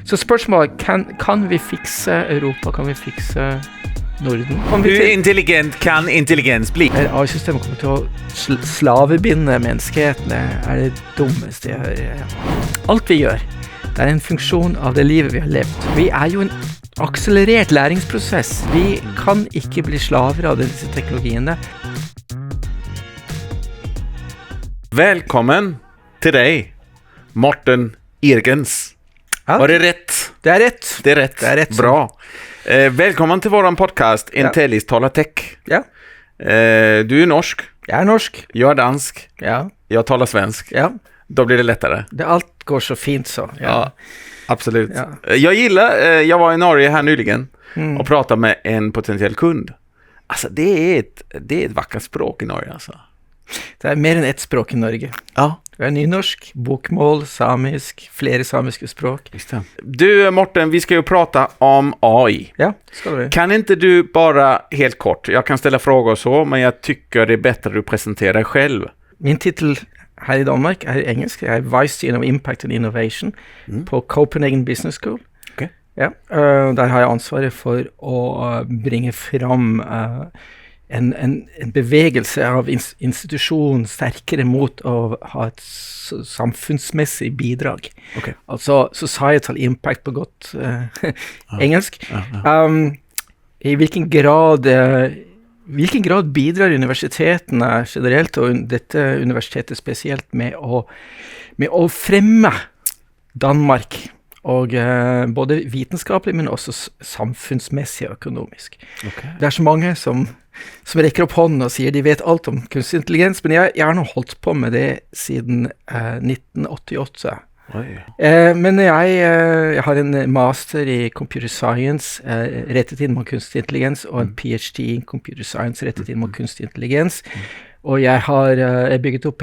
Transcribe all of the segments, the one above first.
Så spørsmålet, kan vi fikse Europa? Kan vi fikse Norden? Hur intelligent kan intelligens bli? AI-systemet kommer til å slavebinde menneskeheten. Det det dummeste jeg hører. Alt vi gjør, det en funksjon av det livet vi har levd. Vi jo en akselerert læringsprosess. Vi kan ikke bli slaver av disse teknologiene. Välkommen till dig, Morten Irgens. Ja. Var det rätt? Det rätt. Det är rätt. Det är rätt. Bra. Välkommen till våran podcast Intellis talar tech. Ja. Du är norsk. Jag norsk. Jag är dansk. Ja. Jag talar svensk. Ja. Då blir det lättare. Allt går så fint så. Ja, absolut. Ja. Jag var i Norge här nyligen och pratade med en potentiell kund. Alltså det är ett vackert språk i Norge alltså. Det mer än ett språk i Norge. Ja. Det nynorsk, bokmål, samisk, flere samiske språk. Just det. Du Morten, vi ska ju prata om AI. Ja, ska vi. Kan inte du bara helt kort, jag kan ställa frågor och så, men jag tycker det är bättre att du presenterar dig själv. Min titel her i Danmark engelsk. Jeg Vice Dean of Impact and Innovation på Copenhagen Business School. Okay. Ja, der har jeg ansvaret for å bringe fram en bevegelse av institusjonen sterkere mot å ha et samfunnsmessig bidrag. Okay. Altså societal impact på godt engelsk. I hvilken grad bidrar universitetene generelt, og dette universitetet spesielt, med å fremme Danmark, og både vitenskapelig, men også samfunnsmessig og økonomisk. Okay. Det så mange som rekker opp hånden og sier de vet alt om kunstig intelligens, men jeg har nå holdt på med det siden 1988. Men jeg har en master i computer science rettet inn mot kunstig intelligens, og en PhD i computer science rettet inn mot kunstig intelligens, og jeg har bygget opp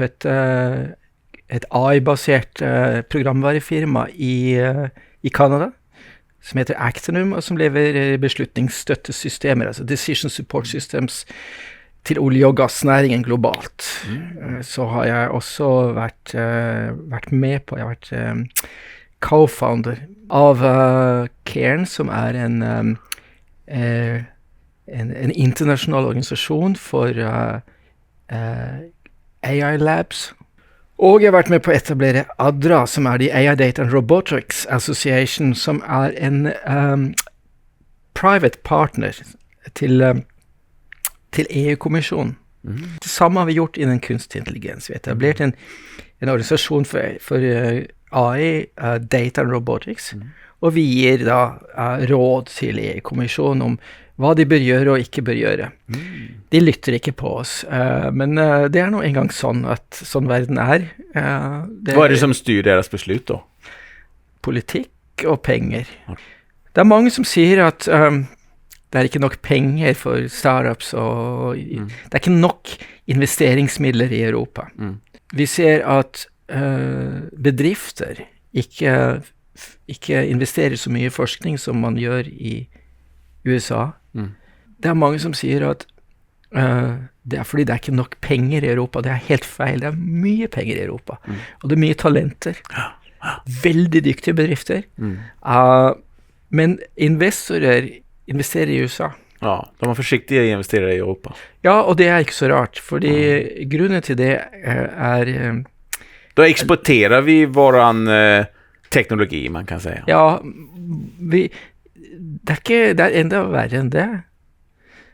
et AI-basert programvarefirma i Canada, som heter Actinum, og som leverer beslutningsstøttesystemer, altså decision support systems, til olje- og gassnæringen globalt. Så har jeg også vært med på, jeg har vært co-founder av Cairn, som en internasjonal organisasjon for AI Labs. Og jeg har vært med på å etablere ADRA, som de AI Data and Robotics Association, som en private partner til EU-kommisjonen. Det samme har vi gjort innen kunstig intelligens. Vi har etablert en organisasjon for AI, Data and Robotics, og vi gir da råd til EU-kommisjonen om hva de bør gjøre og ikke bør gjøre. De lytter ikke på oss, men det nå en gang sånn at sånn verden Hva det som styrer deres beslut da? Politikk og penger. Det mange som sier at det ikke nok penger for startups, og det ikke nok investeringsmidler i Europa. Vi ser at bedrifter ikke investerer så mye i forskning som man gjør i USA. Det mange som sier at det fordi det ikke nok penger i Europa. Det helt feil. Det mye penger i Europa. Og det mye talenter. Veldig dyktige bedrifter. Men investorer investerer i USA. Ja, de var forsiktige i å investere i Europa. Ja, og det ikke så rart, fordi grunnen til det Da eksporterer vi våran teknologi, man kan si. Ja, det enda verre enn det.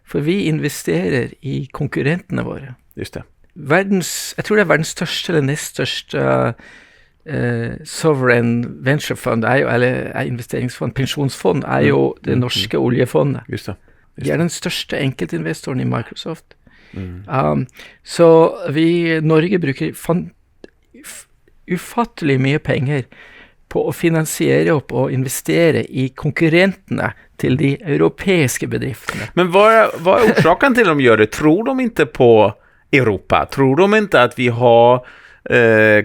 For vi investerer i konkurrentene våre. Just det. Jeg tror det verdens største eller nest største sovereign venture fund eller investeringsfond, pensjonsfond, jo det norske oljefondet. Just det. De den største enkeltinvestoren i Microsoft. Så Norge bruker ufattelig mye penger på å finansiere opp og investere i konkurrentene til de europeiske bedriftene. Men vad är orsaken till de gör det? Tror de inte på Europa? Tror de inte att vi har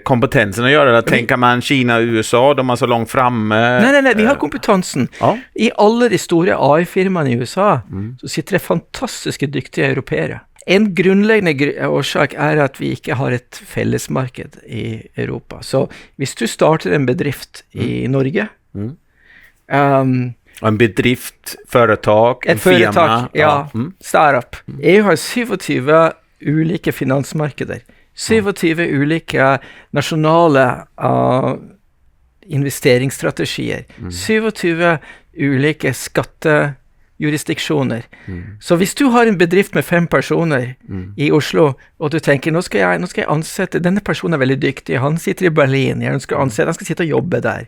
kompetensen att göra det? Tänker man Kina och USA, de är så långt framme? Nej, vi har kompetensen. Ja. I alle de store AI-firmaene i USA så sitter det fantastiske dyktige europeere. En grunnleggende årsak at vi ikke har et fellesmarked i Europa. Så hvis du starter en bedrift i Norge, En bedrift, företag, en firma. Ja, startup. EU har 27 ulike finansmarkeder. 27 ulike nasjonale investeringsstrategier. 27 ulike skattejurisdiksjoner. Så hvis du har en bedrift med 5 personer i Oslo, og du tenker, nå skal jeg ansette, denne personen er veldig dyktig, han sitter i Berlin, han skal sitte og jobbe der.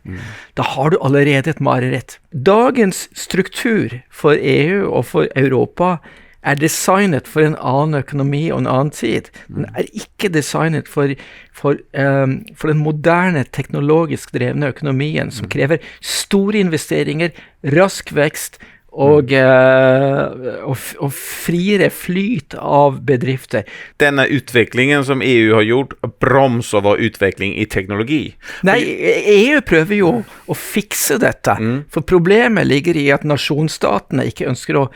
Da har du allerede et mareritt. Dagens struktur for EU og for Europa er designet for en annen økonomi og en annen tid. Den er ikke designet for den moderne, teknologisk drevne økonomien, som krever store investeringer, rask vekst og friere flyt av bedrifter. Denne utviklingen som EU har gjort bromser vår utvikling i teknologi. Nei, EU prøver jo å fikse dette, for problemet ligger i at nasjonstatene ikke ønsker å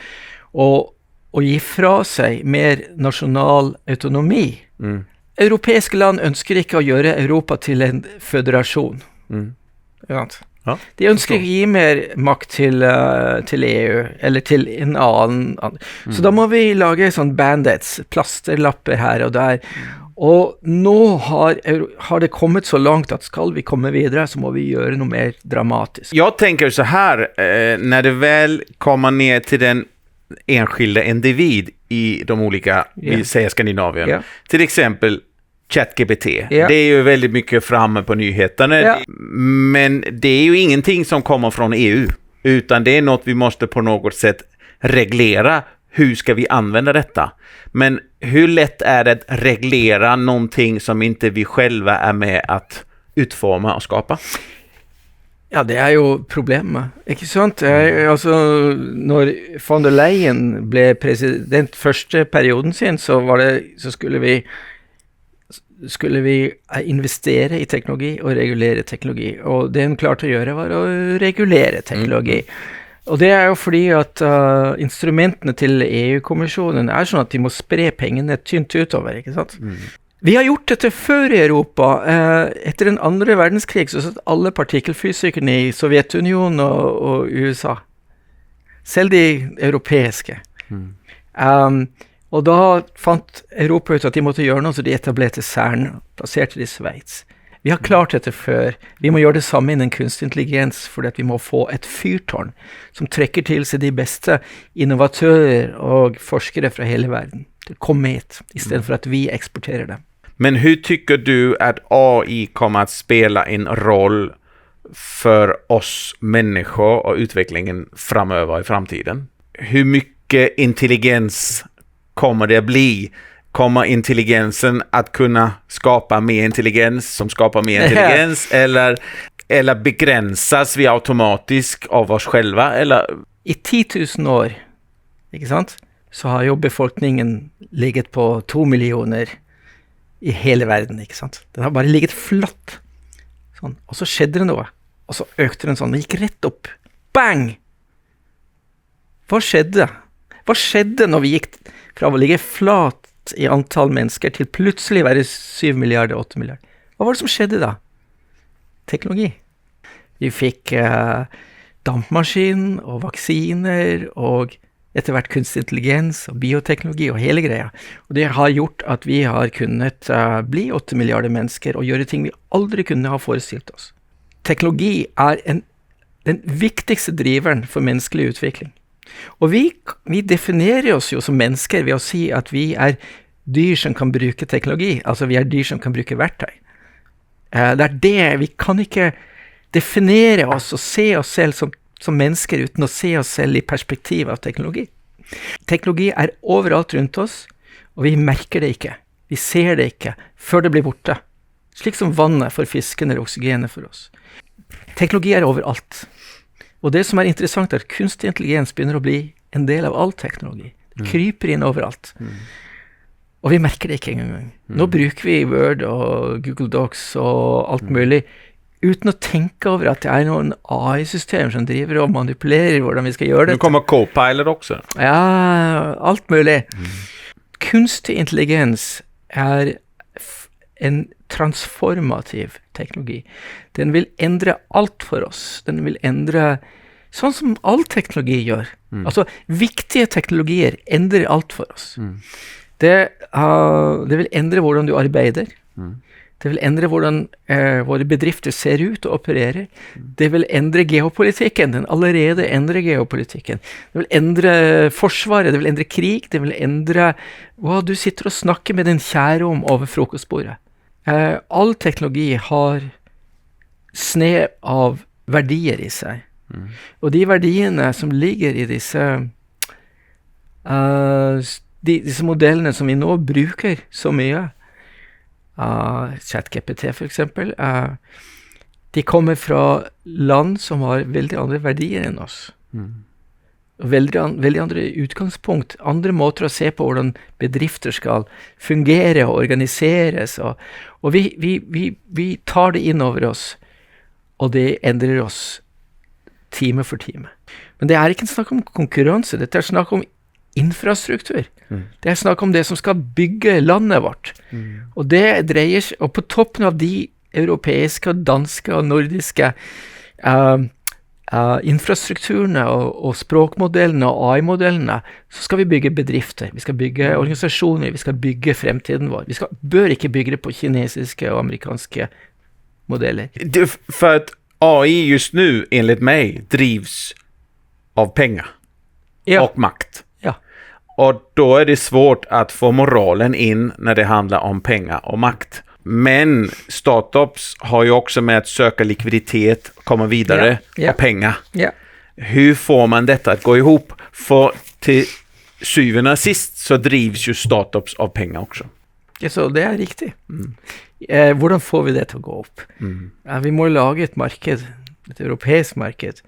gi fra seg mer nasjonal autonomi. Europeiske land ønsker ikke å gjøre Europa til en føderasjon. Ja. De ønsker ikke å gi mer makt til EU, eller til en annen. Så da må vi lage sånn bandits, plasterlapper her og der. Og nå har det kommet så langt at skal vi komme videre, så må vi gjøre noe mer dramatisk. Jeg tenker så her, når det vel kommer ned til den enskilda individ i de olika, vi säger Skandinavien. Till exempel ChatGPT. Det är ju väldigt mycket framme på nyheterna. Men det är ju ingenting som kommer från EU. Utan det är något vi måste på något sätt reglera. Hur ska vi använda detta? Men hur lätt är det att reglera någonting som inte vi själva är med att utforma och skapa? Ja, det er jo problemet, ikke sant? Altså, når von der Leyen ble president første perioden sin, så skulle vi investere i teknologi og regulere teknologi. Og det hun klarte å gjøre var å regulere teknologi. Og det er jo fordi at instrumentene til EU-kommisjonen er sånn at de må spre pengene tynt utover, ikke sant? Vi har gjort dette før i Europa. Etter den andre verdenskrig så satt alle partikkelfysikerne i Sovjetunionen og USA. Selv de europeiske. Og da fant Europa ut at de måtte gjøre noe, så de etablerte CERN, plasserte det i Sveits. Vi har klart dette før. Vi må gjøre det samme innen kunstig intelligens, fordi at vi må få et fyrtårn som trekker til seg de beste innovatører og forskere fra hele verden. Kom hit, i stedet for at vi eksporterer dem. Men hur tycker du att AI kommer att spela en roll för oss människor och utvecklingen framöver i framtiden? Hur mycket intelligens kommer det att bli? Kommer intelligensen att kunna skapa mer intelligens som skapar mer intelligens? Eller begränsas vi automatiskt av oss själva? Eller? I 10 000 år, ikke sant? Så har jo befolkningen ligget på 2 millioner i hele verden, ikke sant? Den har bare ligget flatt. Sånn. Og så skjedde det noe. Og så økte den sånn. Den gikk rett opp. Bang! Hva skjedde? Hva skjedde når vi gikk fra å ligge flat i antall mennesker til plutselig være 7 milliarder, 8 milliarder? Hva var det som skjedde da? Teknologi. Vi fikk dampmaskin og vaksiner og etter hvert kunstig intelligens og bioteknologi og hele greia. Og det har gjort at vi har kunnet bli 8 milliarder mennesker og gjøre ting vi aldri kunne ha forestilt oss. Teknologi er den viktigste driveren for menneskelig utvikling. Og vi definerer oss jo som mennesker ved å si at vi er dyr som kan bruke teknologi, altså vi er dyr som kan bruke verktøy. Det er det, vi kan ikke definere oss og se oss selv som mennesker uten å se oss selv i perspektiv av teknologi. Teknologi er overalt rundt oss, og vi merker det ikke. Vi ser det ikke før det blir borte. Slik som vannet for fisken eller oksygenet for oss. Teknologi er overalt. Og det som er interessant er at kunstig intelligens begynner å bli en del av all teknologi. Det kryper inn overalt. Og vi merker det ikke engang. Nå bruker vi Word og Google Docs og alt mulig, uten å tenke over at det er noen AI-systemer som driver og manipulerer hvordan vi skal gjøre det. Nu kommer Copilot også. Ja, alt mulig. Kunstig intelligens er en transformativ teknologi. Den vil endre alt for oss. Den vil endre Sånn som all teknologi gjør. Altså, viktige teknologier endrer alt for oss. Det vil endre hvordan du arbeider. Det vil endre hvordan våre bedrifter ser ut og opererer. Det vil endre geopolitikken. Den allerede endrer geopolitikken. Det vil endre forsvaret, det vil endre krig, det vil endre hva du sitter og snakker med din kjære om over frokostbordet. All teknologi har snev av verdier i seg. Og de verdiene som ligger i disse modellene som vi nå bruker så mye, ChatGPT for eksempel, de kommer fra land som har veldig andre verdier enn oss. Veldig andre utgangspunkt, andre måter å se på hvordan bedrifter skal fungere og organiseres, og vi tar det inn over oss, og det endrer oss time for time. Men det er ikke snakk om konkurranse, dette er snakk om infrastruktur. Det er snakk om det som skal bygge landet vårt. Og det dreier seg, og på toppen av de europeiske, danske og nordiske infrastrukturene og språkmodellene og AI-modellene, så skal vi bygge bedrifter, vi skal bygge organisasjoner, vi skal bygge fremtiden vår. Vi bør ikke bygge det på kinesiske og amerikanske modeller. For at AI just nu, enligt mig, drivs av pengar och makt. Ja. Och då är det svårt att få moralen in när det handlar om pengar och makt. Men startups har ju också med att söka likviditet, komma vidare och pengar. Ja. Hur får man detta att gå ihop? För till syvende og sist så drivs ju startups av pengar också. Ja, så det er riktig. Hvordan får vi det til å gå opp? Vi må lage et marked, et europeisk marked.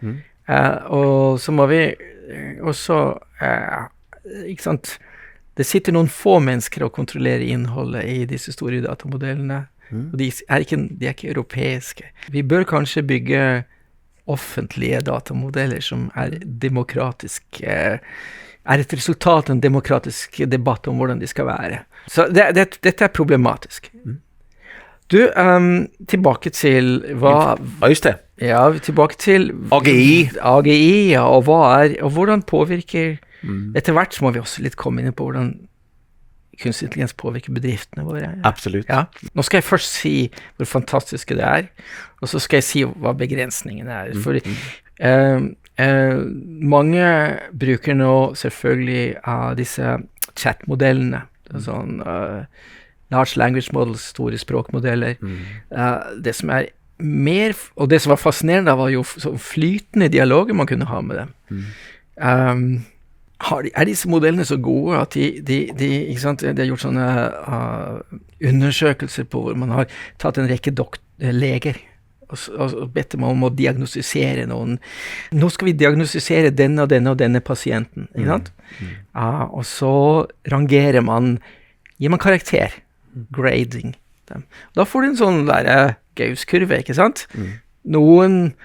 Og så må vi også, ikke sant, det sitter noen få mennesker og kontrollerer innholdet i disse store datamodellene, og de er ikke europeiske. Vi bør kanskje bygge offentlige datamodeller som er demokratiske, er et resultat av en demokratisk debatt om hvordan de skal være. Så dette er problematisk. Du, tilbake til hva... Ja, just det. Ja, tilbake til... AGI. AGI, ja, og hvordan påvirker... Etter hvert så må vi også litt komme inn på hvordan kunstig intelligens påvirker bedriftene våre. Absolutt. Ja. Nå skal jeg først si hvor fantastiske det er, og så skal jeg si hva begrensningen er. For mange bruker nå selvfølgelig disse chat-modellene, sånn large language models, store språkmodeller. Det som er mer, og det som var fascinerende var jo så flytende dialoger man kunne ha med dem. Er disse modellene så gode at de ikke sant, de har gjort sånne undersøkelser på hvor man har tatt en rekke leger og bedt dem om å diagnostisere noen. Nå skal vi diagnostisere denne og denne og denne pasienten, ikke sant? Og så rangerer man, gir man karakter, grading. Da får du en sånn der gauskurve, ikke sant? Noen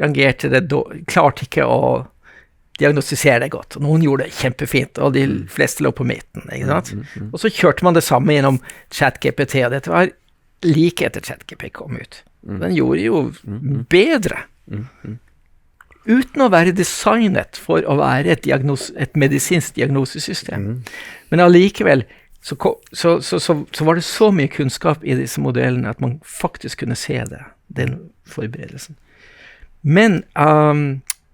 rangerte det, klarte ikke å diagnostisere det godt, og noen gjorde det kjempefint, og de fleste lå på midten, ikke sant? Og så kjørte man det samme gjennom ChatGPT, og dette var like etter ChatGPT kom ut. Den gjorde jo bedre, uten å være designet for å være et medisinsk diagnosesystem. Men allikevel, så var det så mye kunnskap i disse modellene at man faktisk kunne se det, den forberedelsen. Men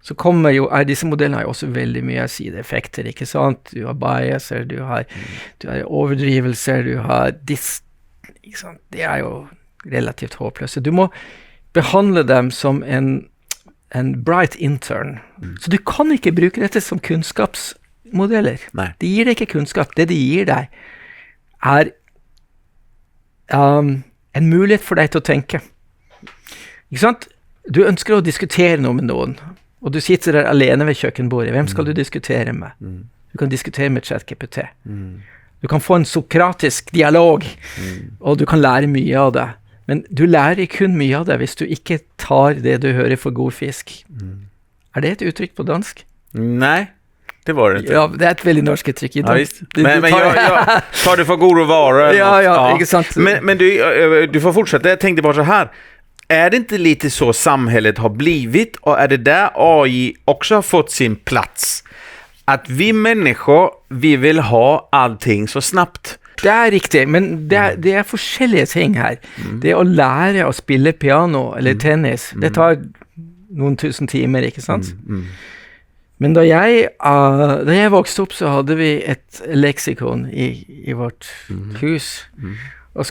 så kommer jo, disse modellene har jo også veldig mye sideeffekter, ikke sant? Du har biaser, du har overdrivelser, du har ikke sant? Det er jo relativt håpløse. Du må behandle dem som en bright intern. Så du kan ikke bruke dette som kunnskapsmodeller. Nei. De gir deg ikke kunnskap. Det de gir deg er en mulighet for deg til å tenke. Ikke sant? Du ønsker å diskutere noe med noen, og du sitter der alene ved kjøkkenbordet. Hvem skal du diskutere med? Du kan diskutere med ChatGPT. Du kan få en sokratisk dialog, og du kan lære mye av det. Men du lærer kun mye av det hvis du ikke tar det du hører for god fisk. Er det et uttrykk på dansk? Nei, det var det ikke. Ja, det er et veldig norsk uttrykk. Ja, visst. Men jeg tar det for god råvare. Ja, ikke sant. Men du får fortsette. Jeg tenkte bare så her. är det inte lite så samhället har blivit, och är det där AI också har fått sin plats? Att vi människor, vi vill ha allting så snabbt. Det er riktig, men det er forskjellige ting her. Det å lære å spille piano eller tennis, det tar noen tusen timer, ikke sant? Men da jeg vokste opp, så hadde vi et leksikon i vårt hus. Og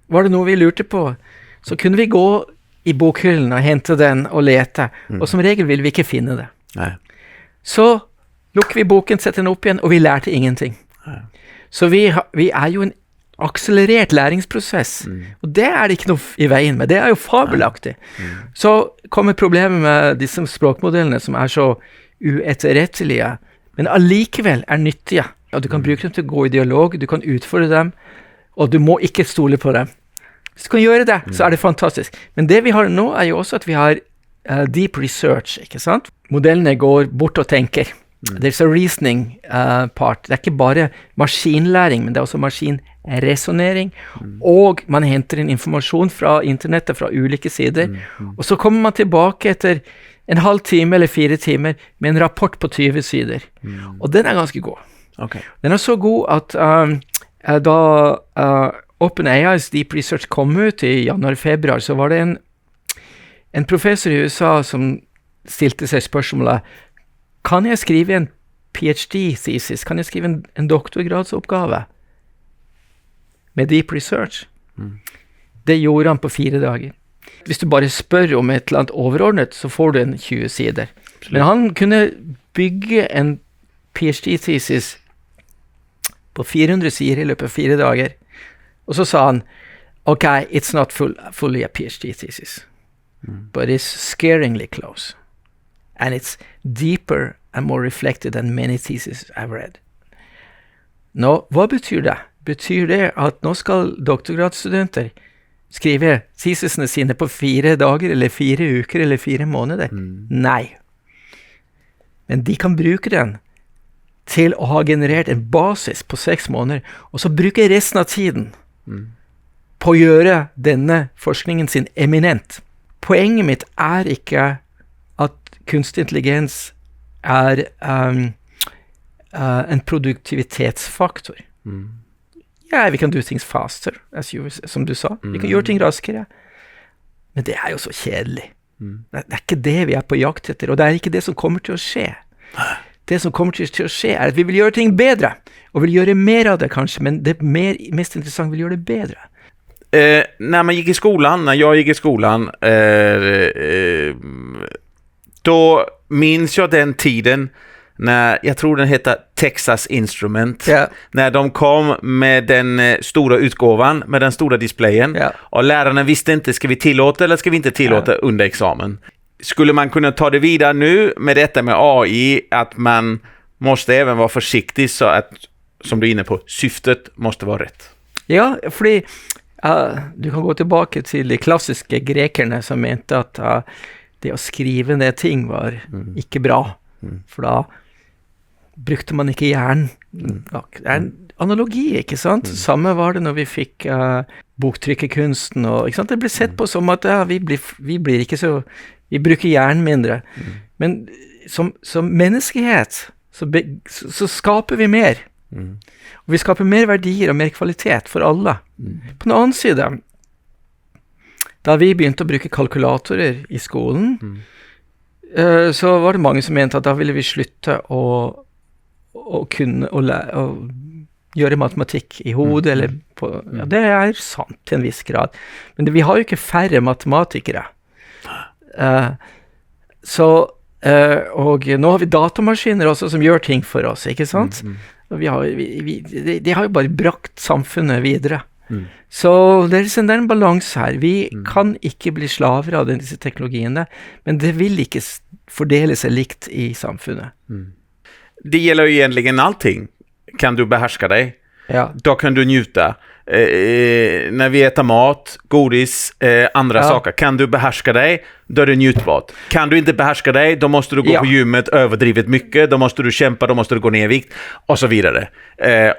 var det noe vi lurte på, så kunne vi gå i bokhyllen og hente den og lete, og som regel ville vi ikke finne det. Nei. Så lukker vi boken, setter den opp igjen, og vi lærte ingenting. Så vi er jo en akselerert læringsprosess, og det er det ikke noe i veien med, det er jo fabelaktig. Så kommer problemet med disse språkmodellene som er så uetterrettelige, men allikevel er nyttige. Og du kan bruke dem til å gå i dialog, du kan utfordre dem, og du må ikke stole på dem. Hvis du kan gjøre det, så er det fantastisk. Men det vi har nå er jo også at vi har deep research, ikke sant? Modellene går bort og tenker. There's a reasoning part. Det er ikke bare maskinlæring, men det er også maskinresonering, og man henter inn informasjon fra internettet fra ulike sider, og så kommer man tilbake etter en halv time eller 4 timer med en rapport på 20 sider, og den er ganske god. Okay. Den er så god at da OpenAI's Deep Research kom ut i januar-februar, så var det en professor i USA som stilte seg spørsmålet: kan jeg skrive en PhD-thesis? Kan jeg skrive en doktorgradsoppgave med deep research? Det gjorde han på 4 dager. Hvis du bare spør om et eller annet overordnet, så får du en 20 sider. Men han kunne bygge en PhD-thesis på 400 sider i løpet av 4 dager. Og så sa han, ok, it's not fully a PhD-thesis, but it's scaringly close. And it's deeper and more reflected than many theses I've read. Nå, hva betyr det? Betyr det at nå skal doktorgradsstudenter skrive thesisene sine på 4 dager, eller 4 uker, eller 4 måneder? Nei. Men de kan bruke den til å ha generert en basis på 6 måneder, og så bruke resten av tiden på å gjøre denne forskningen sin eminent. Poenget mitt er ikke at kunstig intelligens er en produktivitetsfaktor. Ja, vi kan do things faster, som du sa. Vi kan gjøre ting raskere. Men det er jo så kjedelig. Det er ikke det vi er på jakt etter, og det er ikke det som kommer til å skje. Det som kommer til å skje er at vi vil gjøre ting bedre, og vil gjøre mer av det kanskje, men det mest interessant vil gjøre det bedre. När jag gick i skolan, då minns jag den tiden när, jag tror den heter Texas Instrument, när de kom med den stora utgåvan med den stora displayen, och lärarna visste inte, ska vi tillåta eller ska vi inte tillåta under examen. Skulle man kunna ta det vidare nu med detta med AI, att man måste även vara försiktig så att, som du är inne på, syftet måste vara rätt? Ja, fordi du kan gå tilbake til de klassiske grekerne som mente at det å skrive ned ting var ikke bra, for da brukte man ikke hjernen. Det er en analogi, ikke sant? Samme var det når vi fikk boktrykkekunsten, og ikke sant? Det ble sett på som at vi blir ikke så, vi bruker hjernen mindre. Men som menneskehet så skaper vi mer. Og vi skaper mer verdier og mer kvalitet for alle. På den annen side, da vi begynte å bruke kalkulatorer i skolen, så var det mange som mente at da ville vi slutte å kunne å gjøre matematikk i hodet, eller på, ja, det er sant til en viss grad. Men vi har jo ikke færre matematikere. Og nå har vi datamaskiner også som gjør ting for oss, ikke sant? Og de har jo bare brakt samfunnet videre. Så det er en balans her. Vi kan ikke bli slaver av disse teknologiene, men det vil ikke fordele seg likt i samfunnet. Det gäller ju egentligen allting. Kan du behärska dig, då kan du njuta. när vi äter mat, godis, andra saker. Kan du behärska dig, då är det njutbart. Kan du inte behärska dig, då måste du gå på gymmet överdrivet mycket, då måste du kämpa, då måste du gå ner i vikt och så vidare.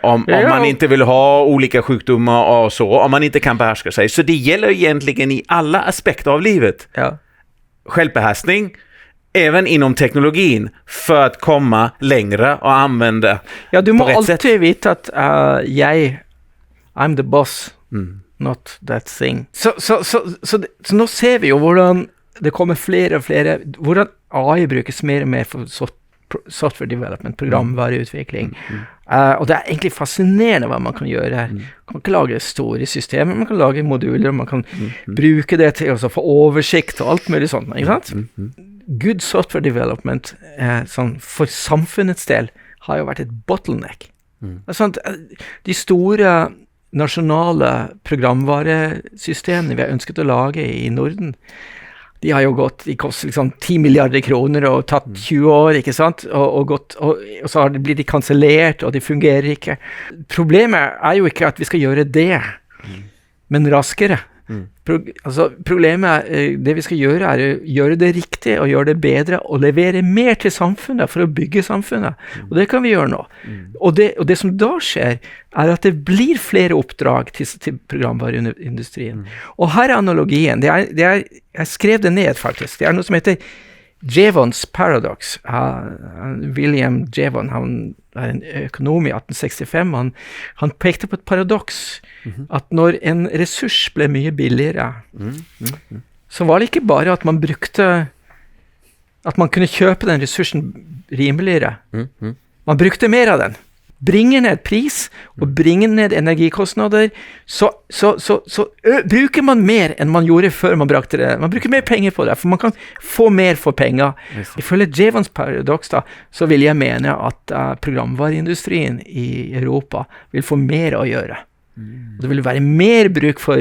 Om man inte vill ha olika sjukdomar och så, om man inte kan behärska sig. Så det gäller egentligen i alla aspekter av livet. Självbehärskning, även inom teknologin, för att komma längre och använda du må alltid vite at I'm the boss, not that thing. Så nå ser vi jo hvordan det kommer flere og flere, hvordan AI brukes mer og mer for software development, programvareutvikling. Og det er egentlig fascinerende hva man kan gjøre her. Man kan ikke lage store systemer, man kan lage moduler, man kan bruke det til å få oversikt og alt mulig sånt, ikke sant? Good software development sånn, for samfunnets del har jo vært et bottleneck. Sånn, de store nasjonale programvaresystemene vi har ønsket å lage i Norden, de har jo gått, de koster liksom 10 milliarder kroner og tatt 20 år, ikke sant? Og så blir de kansellert, og de fungerer ikke. Problemet er jo ikke at vi skal gjøre det, men raskere. Problemet er, det vi skal gjøre er å gjøre det riktig og gjøre det bedre og levere mer til samfunnet for å bygge samfunnet. Og det kan vi gjøre nå. Og det som da skjer er at det blir flere oppdrag til programvareindustrien. Og her er analogien. Jeg skrev det ned faktisk. Det er noe som heter Jevons Paradox. William Jevon, han er en økonom i 1865. Han pekte på et paradoks, at når en ressurs ble mye billigere, så var det ikke bare at man kunne kjøpe den ressursen rimeligere. Man brukte mer av den. Bringer ned pris, og bringer ned energikostnader, så bruker man mer enn man gjorde før man brakte det. Man bruker mer penger på det, for man kan få mer for penger. Ifølge Jevons Paradox da, så vil jeg mene at programvareindustrien i Europa vil få mer å gjøre. Det vil være mer bruk for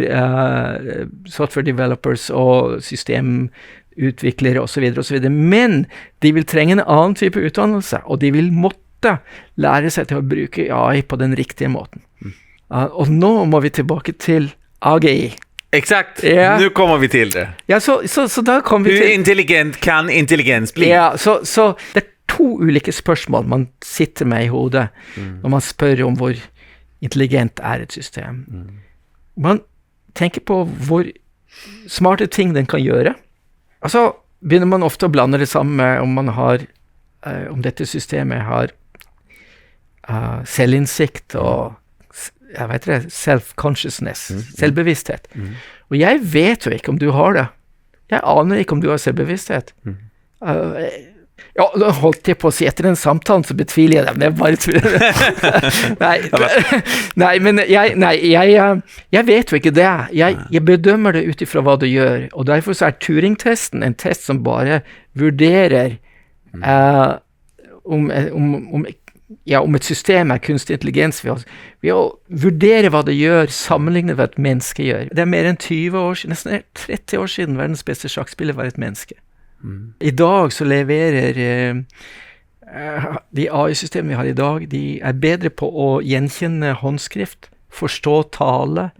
software developers og systemutviklere og så videre, men de vil trenge en annen type utdannelse, og de vil måtte lære seg til å bruke AI på den riktige måten. Og nå må vi tilbake til AGI. Exakt, nu kommer vi til det. Ja, så da kommer vi til... Hur intelligent kan intelligens bli? Ja, så det er 2 ulike spørsmål man sitter med i hodet når man spør om hvor intelligent er et system. Man tenker på hvor smarte ting den kan gjøre. Og så begynner man ofte å blande det sammen med om dette systemet har selvinnsikt og jeg vet det, self-consciousness, selvbevissthet. Og jeg vet jo ikke om du har det. Jeg aner ikke om du har selvbevissthet. Ja, da holdt jeg på å si etter den samtalen så betviler jeg dem. Det er bare jeg vet jo ikke det. Jeg bedømmer det utifra hva du gjør, og derfor så er Turing-testen en test som bare vurderer om et system er kunstig intelligens ved å vurdere hva det gjør, sammenligne hva et menneske gjør. Det er mer enn 20 år siden, nesten 30 år siden verdens beste sjakkspiller var et menneske. I dag så leverer de AI-systemene vi har i dag, de er bedre på å gjenkjenne håndskrift, forstå tale,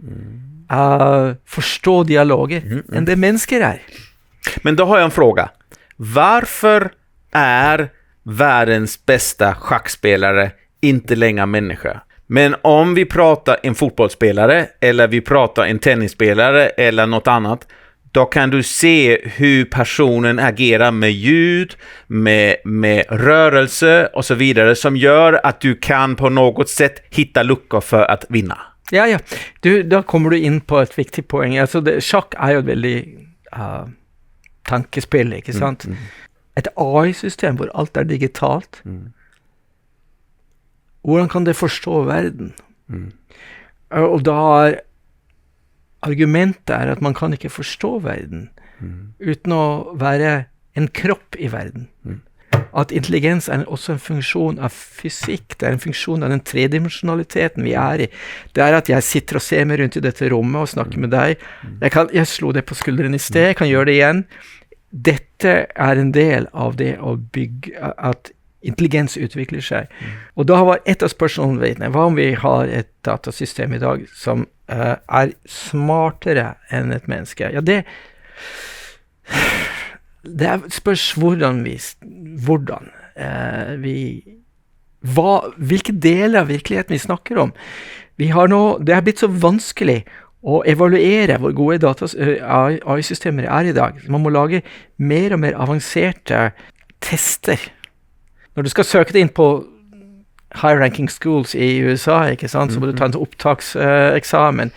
forstå dialoger enn det mennesker er. Men då har jag en fråga. Varför är världens bästa schackspelare inte längre människa? Men om vi pratar en fotbollsspelare eller vi pratar en tennisspelare eller något annat, då kan du se hur personen agerar med ljud, med rörelse och så vidare som gör att du kan på något sätt hitta luckor för att vinna. Ja. Da kommer du inn på et viktig poeng. Altså sjakk er jo et veldig tankespill, ikke sant? Et AI-system hvor alt er digitalt. Hvordan kan det forstå verden? Og da er argumentet at man kan ikke forstå verden uten å være en kropp i verden. At intelligens er også en funksjon av fysikk, det er en funksjon av den tredimensjonaliteten vi er i. Det er at jeg sitter og ser meg rundt i dette rommet og snakker med deg. Jeg slo det på skulderen i sted, jeg kan gjøre det igjen. Dette er en del av det å bygge, at intelligens utvikler seg. Og da var et av spørsmålene, hva om vi har et datasystem i dag som er smartere enn et menneske. Ja, det spørs hvilke deler av virkeligheten vi snakker om. Det har blitt så vanskelig å evaluere hvor gode AI-systemer er i dag. Man må lage mer og mer avanserte tester. Når du skal søke deg inn på high-ranking schools i USA, ikke sant, så må du ta en opptakseksamen.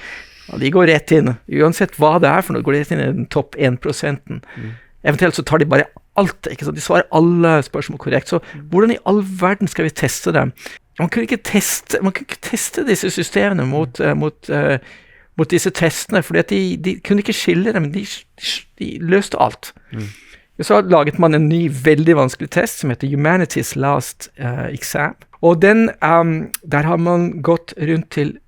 Og de går rett inn. Uansett hva det er for noe, går de rett inn i den topp 1%. Eventuelt så tar de bare alt, ikke sant? De svarer alle spørsmål korrekt. Så hvordan i all verden skal vi teste dem? Man kunne ikke teste disse systemene mot disse testene, fordi de kunne ikke skille dem, de løste alt. Så laget man en ny, veldig vanskelig test som heter Humanities Last Exam. Og der har man gått rundt til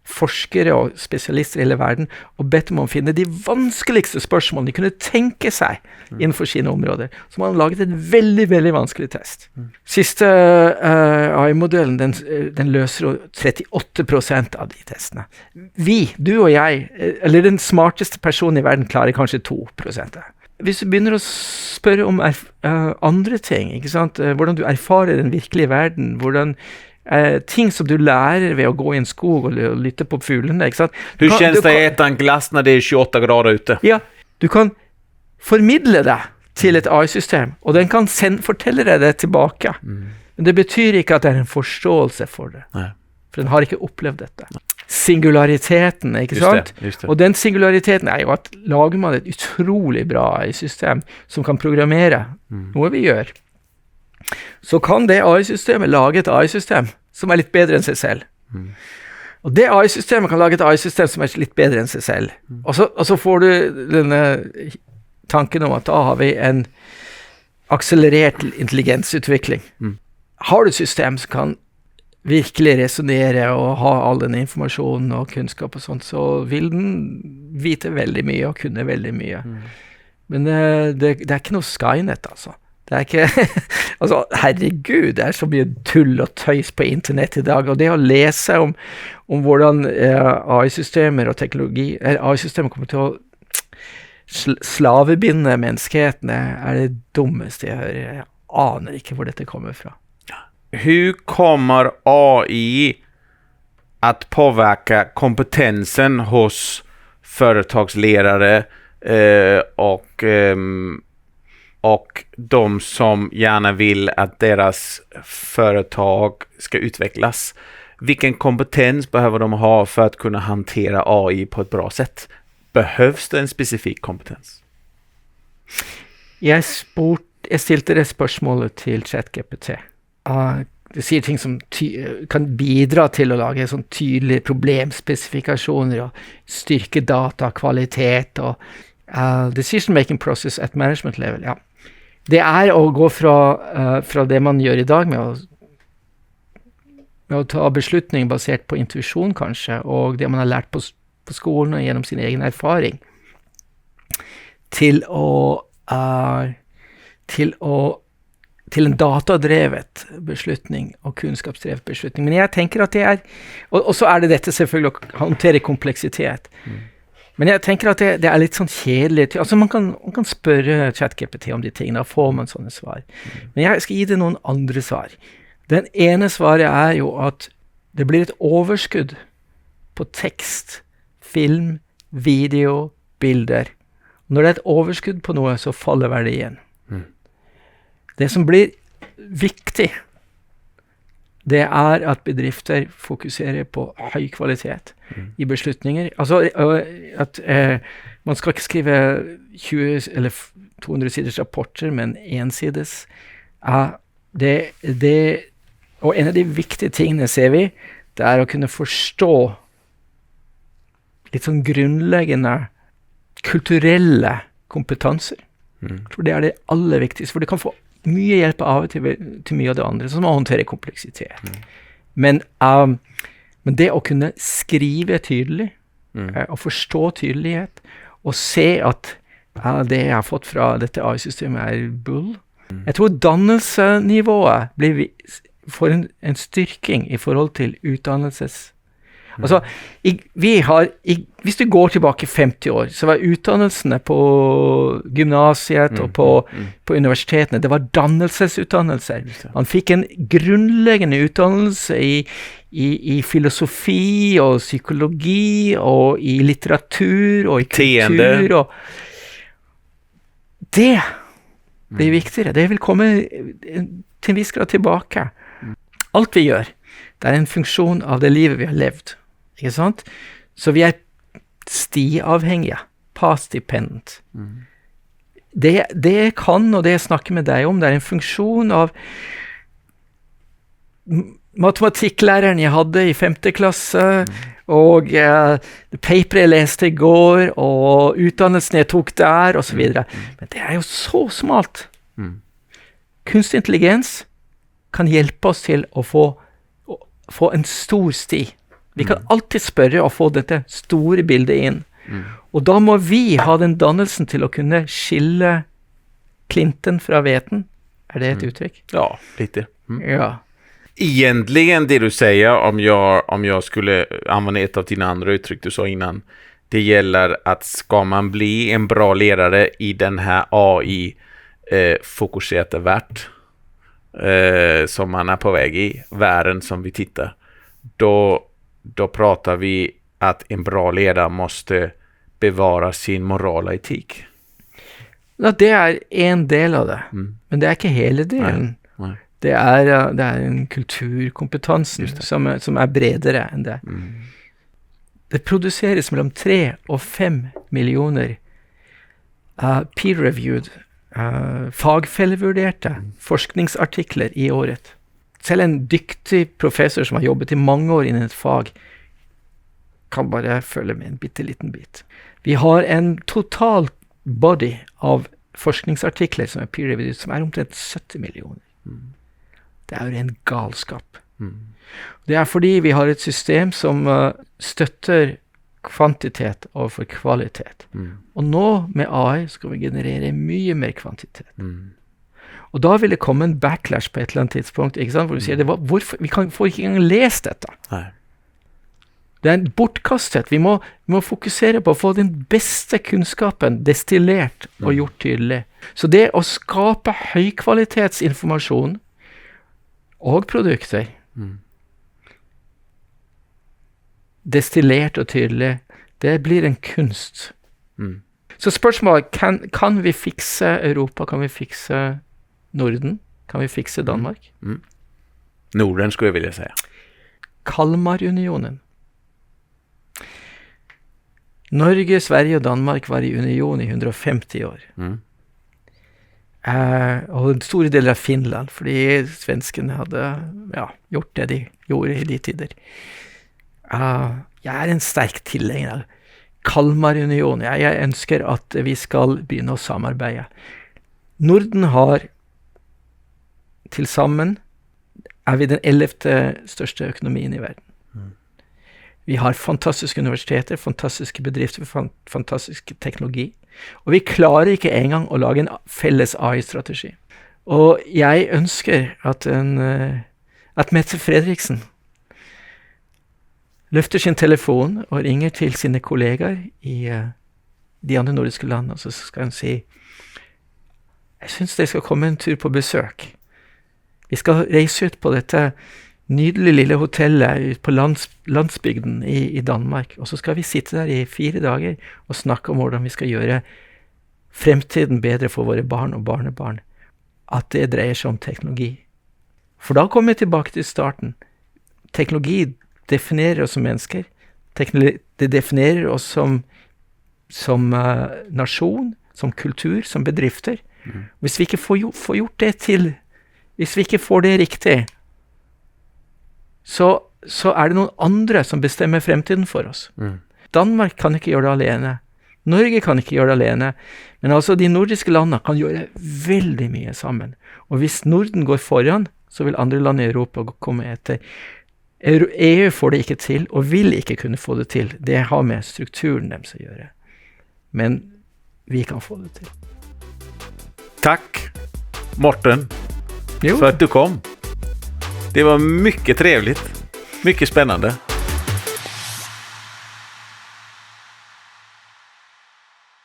forskere og spesialister i hele verden og bedt om å finne de vanskeligste spørsmålene de kunne tenke seg innenfor sine områder. Så man har laget en veldig, veldig vanskelig test. Siste AI-modellen, den løser 38% av de testene. Du og jeg, eller den smarteste personen i verden, klarer kanskje 2%. Hvis du begynner å spørre om andre ting, ikke sant? Hvordan du erfarer den virkelige verden, hvordan ting som du lærer ved å gå i en skog og lytte på fuglene, ikke sant? Hur känns det att äta en glass när det är 28 grader ute? Ja, du kan formidle det til et AI-system, og den kan fortelle deg det tilbake. Men det betyr ikke at det er en forståelse for det. Nei. For den har ikke opplevd dette. Singulariteten, ikke sant? Just det. Og den singulariteten er jo at lager man et utrolig bra AI-system som kan programmere noe vi gjør, så kan det AI-systemet lage et AI-system som er litt bedre enn seg selv. Og det AI-systemet kan lage et AI-system som er litt bedre enn seg selv. Og så får du denne tanken om at da har vi en akselerert intelligensutvikling. Har du et system som kan virkelig resonere og ha all den informasjonen og kunnskap og sånt, så vil den vite veldig mye og kunne veldig mye. Men det er ikke noe Skynet, altså. Det er ikke, altså herregud, det er så mye tull og tøys på internett i dag, og det å lese om hvordan AI-systemer og teknologi, AI-systemer kommer til å slavebinde menneskeheten, er det dummeste jeg hører. Jeg aner ikke hvor dette kommer fra. Hur kommer AI att påverka kompetensen hos företagsledare och de som gärna vill att deras företag ska utvecklas? Vilken kompetens behöver de ha för att kunna hantera AI på ett bra sätt? Behövs det en specifik kompetens? Jeg stilte det spørsmålet til ChatGPT. Det sier ting som kan bidra til å lage sånn tydelige problemspesifikasjoner og styrke datakvalitet og decision-making process at management level. Ja. Det er å gå fra det man gjør i dag med å ta beslutninger basert på intuisjon kanskje, og det man har lært på skolen og gjennom sin egen erfaring, til en datadrevet beslutning og kunnskapsdrevet beslutning. Men jeg tenker at det er, og så er det dette selvfølgelig å håndtere kompleksitet. Men jeg tenker at det er litt sånn kjedelig. Altså man kan spørre ChatGPT om de tingene, da får man sånne svar. Men jeg skal gi det noen andre svar. Den ene svaret er jo at det blir et overskudd på tekst, film, video, bilder. Når det er et overskudd på noe, så faller verdien. Det som blir viktig, det er at bedrifter fokuserer på høy kvalitet i beslutninger. Altså at man skal ikke skrive 20 eller 200 siders rapporter, men ensides. Og en av de viktige tingene ser vi, det er å kunne forstå litt sånn grunnleggende kulturelle kompetanser. For det er det aller viktigste, for det kan få mye hjelp av til mye av det andre, som å håndtere kompleksitet. Men det å kunne skrive tydelig, og forstå tydelighet, og se at det jeg har fått fra dette AI-systemet er bull. Jeg tror dannelsenivået får en styrking i forhold til utdannelses. Altså, hvis du går tilbake 50 år, så var utdannelsene på gymnasiet og på universitetene, det var dannelsesutdannelser. Man fikk en grunnleggende utdannelse i filosofi og psykologi og i litteratur og i kultur. Og det blir viktigere. Det vil komme til en viss grad tilbake. Alt vi gjør, det er en funksjon av det livet vi har levd. Ikke sant? Så vi er stiavhengige. Past dependent. Det kan, og det jeg snakker med deg om, det er en funksjon av matematikklæreren jeg hadde i 5. klasse, og paper jeg leste i går, og utdannelsen jeg tok der, og så videre. Men det er jo så smalt. Kunstig intelligens kan hjelpe oss til å få en stor sti. Vi kan alltid spørre og få dette store bildet inn. Og da må vi ha den dannelsen til å kunne skille klinten fra veten. Er det et uttrykk? Ja, lite. Ja. Egentligen det du säger om jag skulle använda ett av dina andra uttryck du sa innan, det gäller att ska man bli en bra ledare i den här AI-fokuserade värld som man är på väg i, världen som vi tittar, då pratar vi att en bra ledare måste bevara sin morala etik. Ja, det är en del av det, men det är inte hela delen. Nej. Det er en kulturkompetansen som er bredere enn det. Det produseres mellom 3 og 5 millioner peer-reviewed, fagfellevurderte forskningsartikler i året. Selv en dyktig professor som har jobbet i mange år innen et fag kan bare følge med en bitteliten bit. Vi har en total body av forskningsartikler som er peer-reviewed, som er omtrent 70 millioner. Det er jo en galskap. Det er fordi vi har et system som støtter kvantitet overfor kvalitet. Og nå med AI skal vi generere mye mer kvantitet. Og da vil det komme en backlash på et eller annet tidspunkt, ikke sant? Hvor du sier, vi får ikke engang lest dette. Nei. Det er en bortkastet. Vi må fokusere på å få den beste kunnskapen destillert og gjort tydelig. Så det å skape høykvalitetsinformasjon og produkter destillert og tydelig, det blir en kunst. Så spørsmålet, kan vi fikse Europa? Kan vi fikse Norden? Kan vi fikse Danmark? Norden skulle jeg vilja säga. Kalmarunionen. Norge, Sverige og Danmark var i union i 150 år. Og en stor del av Finland, fordi svenskene hadde gjort det de gjorde i de tider. Jeg er en sterk tilhenger av Kalmarunionen. Jeg ønsker at vi skal begynne å samarbeide. Norden har til sammen er vi den 11. største økonomien i verden. Vi har fantastiske universiteter, fantastiske bedrifter, fantastisk teknologi. Og vi klarer ikke engang å lage en felles AI-strategi. Og jeg ønsker at Mette Fredriksen løfter sin telefon og ringer til sine kollegaer i de andre nordiske landene, og så skal hun si, jeg synes det skal komme en tur på besøk. Vi skal reise ut på dette nydelige lille hotellet på landsbygden i Danmark, og så skal vi sitte der i 4 dager og snakke om hvordan vi skal gjøre fremtiden bedre for våre barn og barnebarn. At det dreier seg om teknologi. For da kommer vi tilbake til starten. Teknologi definerer oss som mennesker. Det definerer oss som nasjon, som kultur, som bedrifter. Hvis vi ikke får gjort det til, hvis vi ikke får det riktig, så er det noen andre som bestemmer fremtiden for oss. Danmark kan ikke gjøre det alene. Norge kan ikke gjøre det alene. Men altså de nordiske landene kan gjøre veldig mye sammen. Og hvis Norden går foran, så vil andre land i Europa komme etter. EU får det ikke til, og vil ikke kunne få det til. Det har med strukturen deres å gjøre. Men vi kan få det til. Tack, Morten, för att du kom. Det var mycket trevligt. Mycket spännande.